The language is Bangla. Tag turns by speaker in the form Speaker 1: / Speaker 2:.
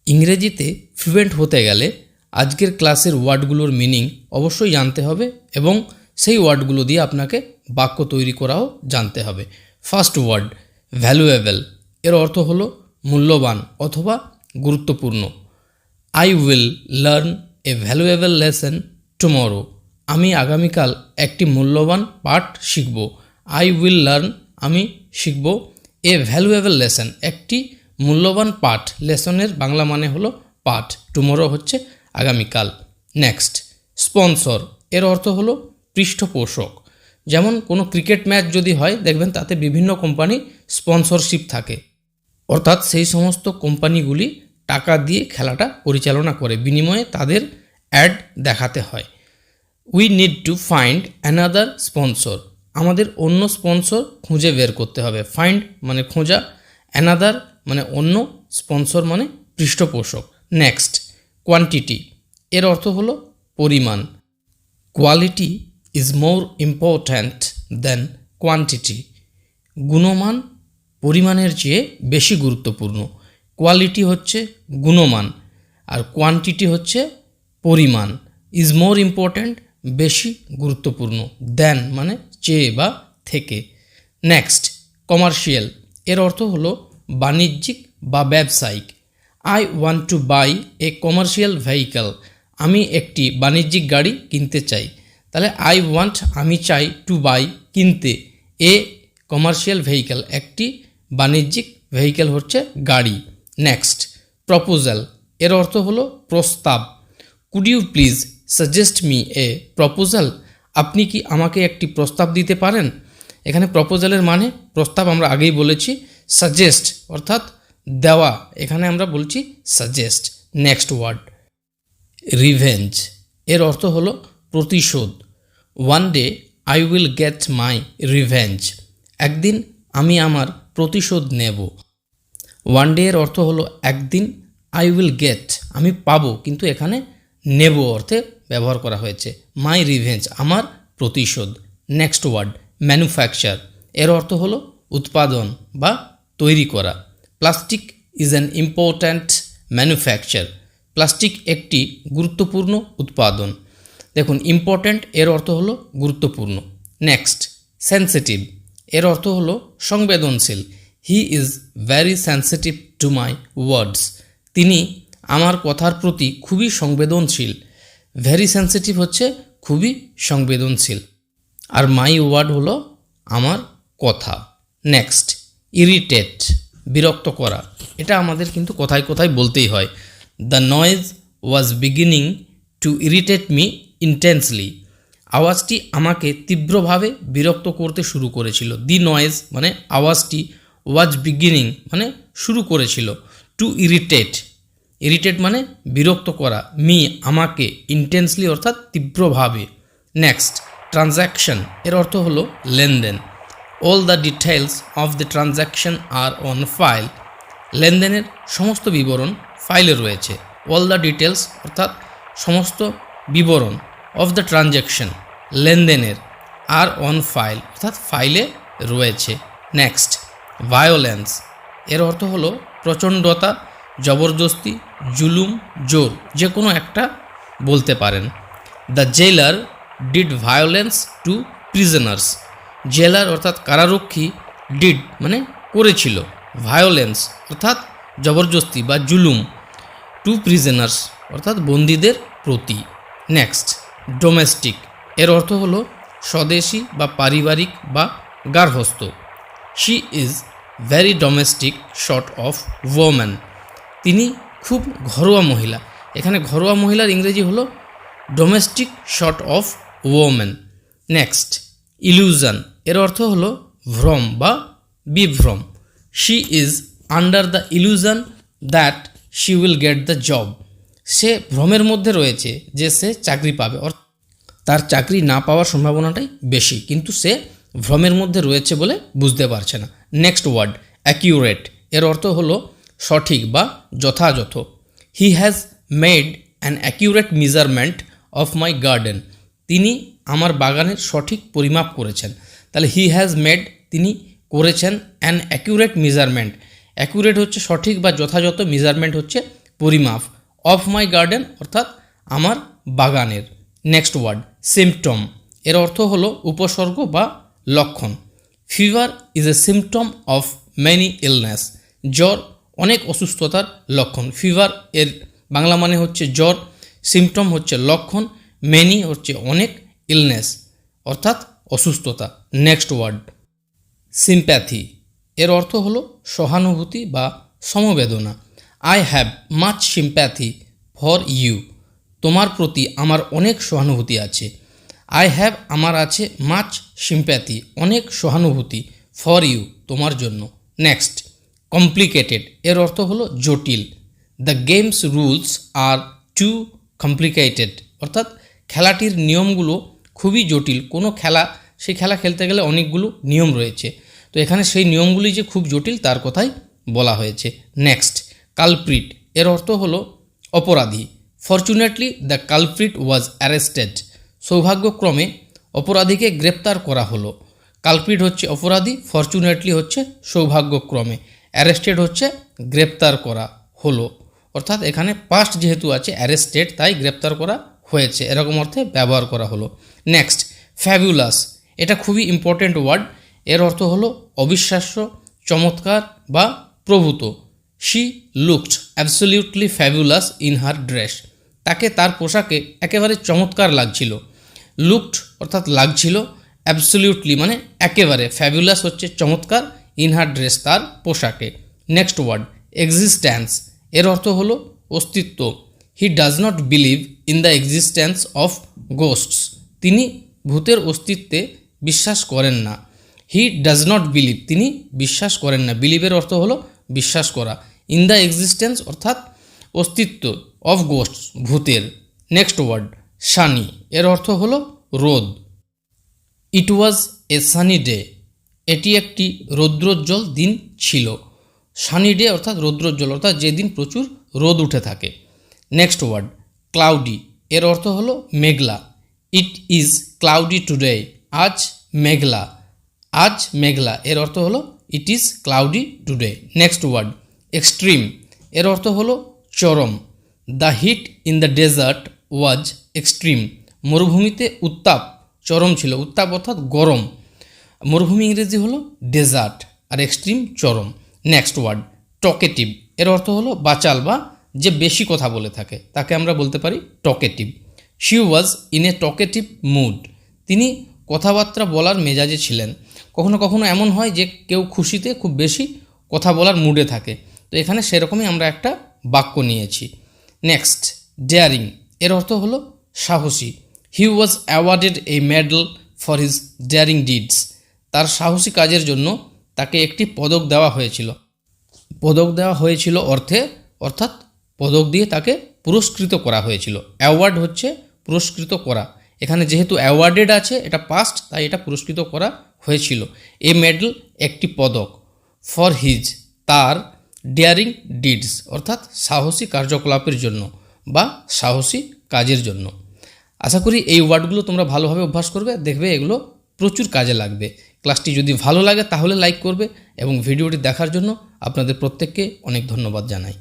Speaker 1: ইংরেজিতে ফ্লুয়েন্ট হতে গেলে আজকের ক্লাসের ওয়ার্ডগুলোর মিনিং অবশ্যই জানতে হবে এবং সেই ওয়ার্ডগুলো দিয়ে আপনাকে বাক্য তৈরি করাও জানতে হবে। ফার্স্ট ওয়ার্ড ভ্যালুয়েবল, এর অর্থ হলো মূল্যবান অথবা গুরুত্বপূর্ণ। I will learn a valuable lesson tomorrow, আমি আগামীকাল একটি মূল্যবান পাঠ শিখব। আই উইল লার্ন, আমি শিখব। এ ভ্যালুয়েবল লেসন, একটি মূল্যবান পাঠ। লেসনের বাংলা মানে হলো পাঠ, টুমরো হচ্ছে আগামীকাল। নেক্সট স্পন্সর, এর অর্থ হলো পৃষ্ঠপোষক। যেমন কোনো ক্রিকেট ম্যাচ যদি হয় দেখবেন তাতে বিভিন্ন কোম্পানি স্পন্সরশিপ থাকে, অর্থাৎ সেই সমস্ত কোম্পানিগুলি টাকা দিয়ে খেলাটা পরিচালনা করে, বিনিময়ে তাদের অ্যাড দেখাতে হয়। We need to find another sponsor, আমাদের অন্য স্পন্সর খুঁজে বের করতে হবে। ফাইন্ড মানে খোঁজা, অ্যানাদার মানে অন্য, স্পন্সর মানে পৃষ্ঠপোষক। নেক্সট কোয়ান্টিটি, এর অর্থ হলো পরিমাণ। Quality is more important than quantity, গুণমান পরিমাণের চেয়ে বেশি গুরুত্বপূর্ণ। কোয়ালিটি হচ্ছে গুণমান আর কোয়ান্টিটি হচ্ছে পরিমাণ। ইজ মোর ইম্পর্ট্যান্ট বেশি গুরুত্বপূর্ণ, দেন মানে চেয়ে বা থেকে। নেক্সট কমার্শিয়াল, এর অর্থ হলো বাণিজ্যিক বা ব্যবসায়িক। I want to buy a commercial vehicle, আমি একটি বাণিজ্যিক গাড়ি কিনতে চাই। তাহলে আই ওয়ান্ট আমি চাই, টু বাই কিনতে, এ কমার্শিয়াল ভেহিক্যাল একটি বাণিজ্যিক ভেহিক্যাল হচ্ছে গাড়ি। নেক্সট প্রপোজাল, এর অর্থ হলো প্রস্তাব। Could you please suggest me a proposal, আপনি কি আমাকে একটি প্রস্তাব দিতে পারেন। এখানে প্রপোজালের মানে প্রস্তাব আমরা আগেই বলেছি, সাজেস্ট অর্থাৎ দেওয়া, এখানে আমরা বলছি সাজেস্ট। নেক্সট ওয়ার্ড রিভেঞ্জ, এর অর্থ হলো প্রতিশোধ। One day I will get my revenge, একদিন আমি আমার প্রতিশোধ নেব। ওয়ান ডে এর অর্থ হলো একদিন, আই উইল গেট আমি পাবো, কিন্তু এখানে নেব অর্থে ব্যবহার করা হয়েছে। মাই রিভেঞ্জ আমার প্রতিশোধ। নেক্সট ওয়ার্ড ম্যানুফ্যাকচার, এর অর্থ হলো উৎপাদন বা তৈরি করা। Plastic is an important manufacture, plastic একটি গুরুত্বপূর্ণ উৎপাদন। দেখুন ইম্পর্ট্যান্ট এর অর্থ হলো গুরুত্বপূর্ণ। নেক্সট সেন্সিটিভ, এর অর্থ হলো সংবেদনশীল। He is very sensitive to my words, তিনি আমার কথার প্রতি খুবই সংবেদনশীল। ভেরি সেন্সিটিভ হচ্ছে খুবই সংবেদনশীল, আর মাই ওয়ার্ড হলো আমার কথা। নেক্সট ইরিটেট, বিরক্ত করা, এটা আমাদের কিন্তু কোথায় কোথায় বলতেই হয়। The noise was beginning to irritate me intensely, আওয়াজটি আমাকে তীব্রভাবে বিরক্ত করতে শুরু করেছিল। দি নয়েজ মানে আওয়াজটি, ওয়াজ বিগিনিং মানে শুরু করেছিল, টু ইরিটেট, ইরিটেট মানে বিরক্ত করা, মি আমাকে, ইন্টেন্সলি অর্থাৎ তীব্রভাবে। নেক্সট ট্রানজ্যাকশন, এর অর্থ হলো লেনদেন। All the details of the transaction are on file, লেনদেনের সমস্ত বিবরণ ফাইলে রয়েছে। অল দ্য ডিটেলস অর্থাৎ সমস্ত বিবরণ, অফ দ্য ট্রানজ্যাকশন লেনদেনের, আর অন ফাইল অর্থাৎ ফাইলে রয়েছে। নেক্সট ভায়োলেন্স, এর অর্থ হলো প্রচণ্ডতা, জবরদস্তি, জুলুম, জোর, যে কোনো একটা বলতে পারেন। দ্য জেলার ডিড ভায়োলেন্স টু প্রিজনার্স, জেলার অর্থাৎ কারারক্ষী, ডিড মানে করেছিল, ভায়োলেন্স অর্থাৎ জবরদস্তি বা জুলুম, টু প্রিজনার্স অর্থাৎ বন্দীদের প্রতি। নেক্সট ডোমেস্টিক, এর অর্থ হলো স্বদেশী বা পারিবারিক বা গার্হস্থ্য। She is very domestic sort of woman, তিনি খুব ঘরোয়া মহিলা। এখানে ঘরোয়া মহিলার ইংরেজি হলো domestic sort of woman. Next illusion, এর অর্থ হলো ভ্রম বা বিভ্রম। She is under the illusion that she will get the job, সে ভ্রমের মধ্যে রয়েছে যে সে চাকরি পাবে, তার চাকরি না পাওয়ার সম্ভাবনাটাই বেশি, কিন্তু সে ভ্রমের মধ্যে রয়েছে বলে বুঝতে পারছে না। নেক্সট ওয়ার্ড অ্যাকিউরেট, এর অর্থ হলো সঠিক বা যথাযথ। He has made an accurate measurement of my garden, তিনি আমার বাগানের সঠিক পরিমাপ করেছেন। তাহলে হি হ্যাজ মেড তিনি করেছেন, অ্যান অ্যাকিউরেট মেজারমেন্ট, অ্যাকিউরেট হচ্ছে সঠিক বা যথাযথ, মেজারমেন্ট হচ্ছে পরিমাপ, অফ মাই গার্ডেন অর্থাৎ আমার বাগানের। নেক্সট ওয়ার্ড সিমটম, এর অর্থ হলো উপসর্গ বা লক্ষণ। Fever is a symptom of many illness, জ্বর অনেক অসুস্থতার লক্ষণ। ফিভার এর বাংলা মানে হচ্ছে জ্বর, সিমটম হচ্ছে লক্ষণ, মেনি হচ্ছে অনেক, ইলনেস অর্থাৎ অসুস্থতা। নেক্সট ওয়ার্ড সিম্প্যাথি, এর অর্থ হলো সহানুভূতি বা সমবেদনা। I have much sympathy for you, তোমার প্রতি আমার অনেক সহানুভূতি আছে। আই হ্যাভ আমার আছে, মাচ সিম্প্যাথি অনেক সহানুভূতি, ফর ইউ তোমার জন্য। নেক্সট কমপ্লিকেটেড, এর অর্থ হলো জটিল। The games rules are too complicated, অর্থাৎ খেলাটির নিয়মগুলো খুবই জটিল। কোনো খেলা, সেই খেলা খেলতে গেলে অনেকগুলো নিয়ম রয়েছে, তো এখানে সেই নিয়মগুলি যে খুব জটিল তার কথাই বলা হয়েছে। নেক্সট কালপ্রিট, এর অর্থ হলো অপরাধী। Fortunately the culprit was arrested, সৌভাগ্যক্রমে অপরাধীকে গ্রেপ্তার করা হলো। কালপ্রিট হচ্ছে অপরাধী, ফরচুনেটলি হচ্ছে সৌভাগ্যক্রমে, অ্যারেস্টেড হচ্ছে গ্রেপ্তার করা হলো, অর্থাৎ এখানে পাস্ট যেহেতু আছে অ্যারেস্টেড তাই গ্রেপ্তার করা হয়েছে, এরকম অর্থে ব্যবহার করা হলো। নেক্সট ফ্যাবুলাস, এটা খুবই ইম্পর্ট্যান্ট ওয়ার্ড। এর অর্থ হলো অবিশ্বাস্য, চমৎকার বা প্রভূত। She looked absolutely fabulous in her dress, তাকে তার পোশাকে একেবারে চমৎকার লাগছিল। লুকড অর্থাৎ লাগছিল, অ্যাবসলিউটলি মানে একেবারে, ফ্যাবুলাস হচ্ছে চমৎকার, ইন হার ড্রেস তার পোশাকে। নেক্সট ওয়ার্ড এক্সিস্ট্যান্স, এর অর্থ হলো অস্তিত্ব। He does not believe in the existence of ghosts, তিনি ভূতের অস্তিত্বে বিশ্বাস করেন না। হি ডাজ নট বিলিভ, তিনি বিশ্বাস করেন না। বিলিভের অর্থ হলো বিশ্বাস করা। ইন দ্য এক্সিস্ট্যান্স অর্থাৎ অস্তিত্ব, অফ গোস্টস ভূতের। নেক্সট ওয়ার্ড সানি, এর অর্থ হলো রোদ। ইট ওয়াজ এ সানি ডে, এটি একটি রৌদ্রোজ্জ্বল দিন ছিল। সানি ডে অর্থাৎ রৌদ্রোজ্জ্বল, অর্থাৎ যেদিন প্রচুর রোদ উঠে থাকে। নেক্সট ওয়ার্ড ক্লাউডি, এর অর্থ হলো মেঘলা। ইট ইজ ক্লাউডি টুডে, আজ মেঘলা। আজ মেঘলা, এর অর্থ হলো it is cloudy today. Next word extreme, এর অর্থ হলো চরম। The heat in the desert was extreme, মরুভূমিতে উত্তাপ চরম ছিল। উত্তাপ অর্থাৎ গরম, মরুভূমি ইংরেজি হলো ডেজার্ট, আর এক্সট্রিম চরম। নেক্সট ওয়ার্ড টকেটিভ, এর অর্থ হলো বাচাল বা যে বেশি কথা বলে থাকে তাকে আমরা বলতে পারি talkative. She was in a talkative mood, তিনি কথাবার্তা বলার মেজাজে ছিলেন। কখনো কখনো এমন হয় যে কেউ খুশিতে খুব বেশি কথা বলার মুডে থাকে, তো এখানে সেরকমই আমরা একটা বাক্য নিয়েছি। নেক্সট ডেয়ারিং, এর অর্থ হলো সাহসী। He was awarded a medal for his daring deeds, তার সাহসী কাজের জন্য তাকে একটি পদক দেওয়া হয়েছিল। পদক দেওয়া হয়েছিল অর্থাৎ পদক দিয়ে তাকে পুরস্কৃত করা হয়েছিল। অ্যাওয়ার্ড হচ্ছে পুরস্কৃত করা, এখানে যেহেতু অ্যাওয়ার্ডেড আছে এটা পাস্ট তাই এটা পুরস্কৃত করা হয়েছিল। এ মেডেল একটি পদক, ফর হিজ তার, ডেয়ারিং ডিডস অর্থাৎ সাহসী কার্যকলাপের জন্য বা সাহসী কাজের জন্য। আশা করি এই ওয়ার্ডগুলো তোমরা ভালোভাবে অভ্যাস করবে, দেখবে এগুলো প্রচুর কাজে লাগবে। ক্লাসটি যদি ভালো লাগে তাহলে লাইক করবে এবং ভিডিওটি দেখার জন্য আপনাদের প্রত্যেককে অনেক ধন্যবাদ জানাই।